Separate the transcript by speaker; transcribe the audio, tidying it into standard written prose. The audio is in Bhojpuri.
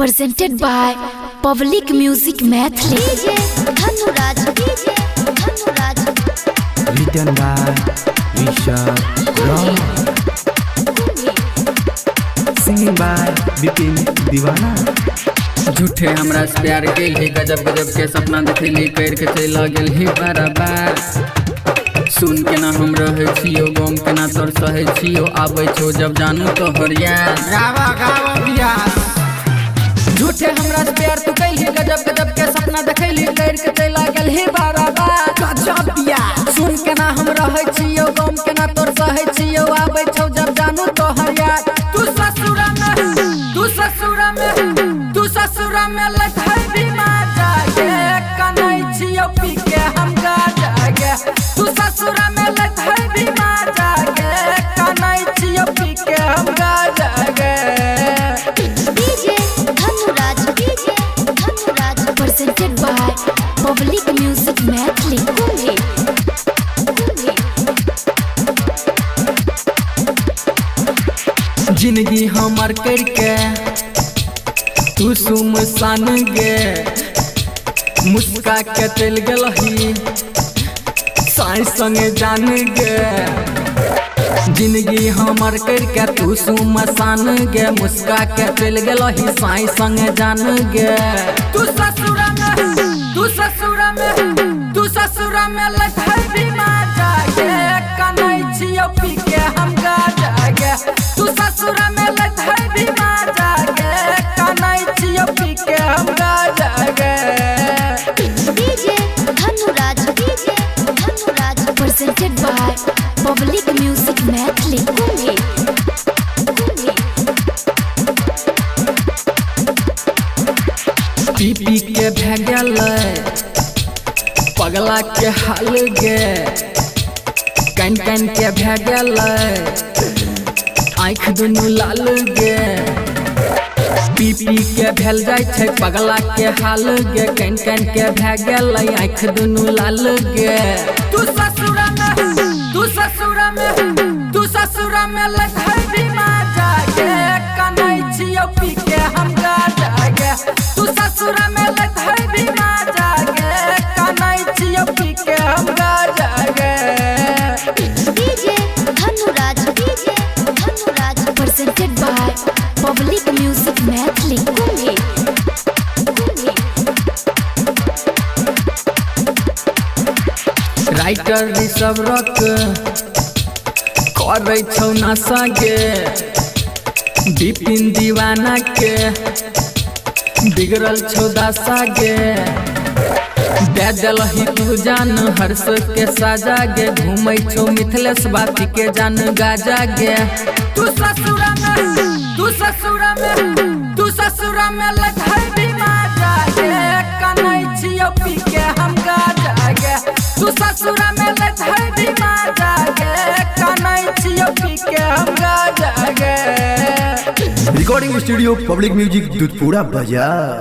Speaker 1: presented by Public Music Mathli.
Speaker 2: Written by Rishabh Ram. Singing by Vipin Diwana.
Speaker 3: झूठे हमरा से प्यार के ही गजब गजब के सपना देखली कर के चला गेल ही बराबर। सुन के ना हम रहे छियो गम के ना तोर सहे छियो आबै छो जब जानू तोहर याद गावा गावा बिया। झूठे हमरा से प्यार तू कैली गजब गजब के सपना देखली कर के चला गेल ही बराबर। गजब बिया सुन के ना हम रहे छियो गम के ना तोर सहे छियो आबै छो जब जानू तोहर याद। तू ससुरा में लठाई बीमार जागे कनै छियो पी के हम गा जागे। तू ससुरा में लठाई बीमार जागे कनै छियो पी के हम गा जागे।
Speaker 1: Presented by Public Music Mathli.
Speaker 3: जिंदगी हमर करके तू सुमसान गे मुस्का के चल गेलही साई संगे जान गे। जिंदगी हमर करके तू सुमसान गे मुस्का के चल गेलही साई संगे जान गे। तू ससुरा में लठाई बीमार जागे कनै छियो पी के हम गा जागे। तू ससुरा में लठाई बीमार जागे कनै छियो पी के हम गा जागे।
Speaker 1: Presented by Public Music Mathli.
Speaker 3: पी पी के भे गेल पगला के हाल गे कैन कैन के भे गेल आँख दुनू लाल गे। पी पी के भेल जाय छै पगला के हाल गे कैन कैन के भे गेल आँख दुनू लाल गे। तू ससुरा में लठाई बीमार जागे कनै छियो पी के हम गा जागे। तू ससुरा में लठाई बीमार जागे कनै छियो पी के हम गा जागे।
Speaker 1: Presented by Public Music Mathli.
Speaker 3: Writer Rishabh rock करे छौ नशा गे विपिन दीवाना के बिगड़ल छौ दशा गे। दे देलही तू जान हर्ष के साजा गे घूमै छौ मिथिलेश बाती के जान गाजा गे। तू ससुरा में लठाई बीमार जागे कनै छियो पी के हम गा जागे। तू ससुरा में लठाई बीमार जागे कनै छियो पी के हम गा जागे।
Speaker 2: Recording Studio Public Music Dudhpura Bazaar.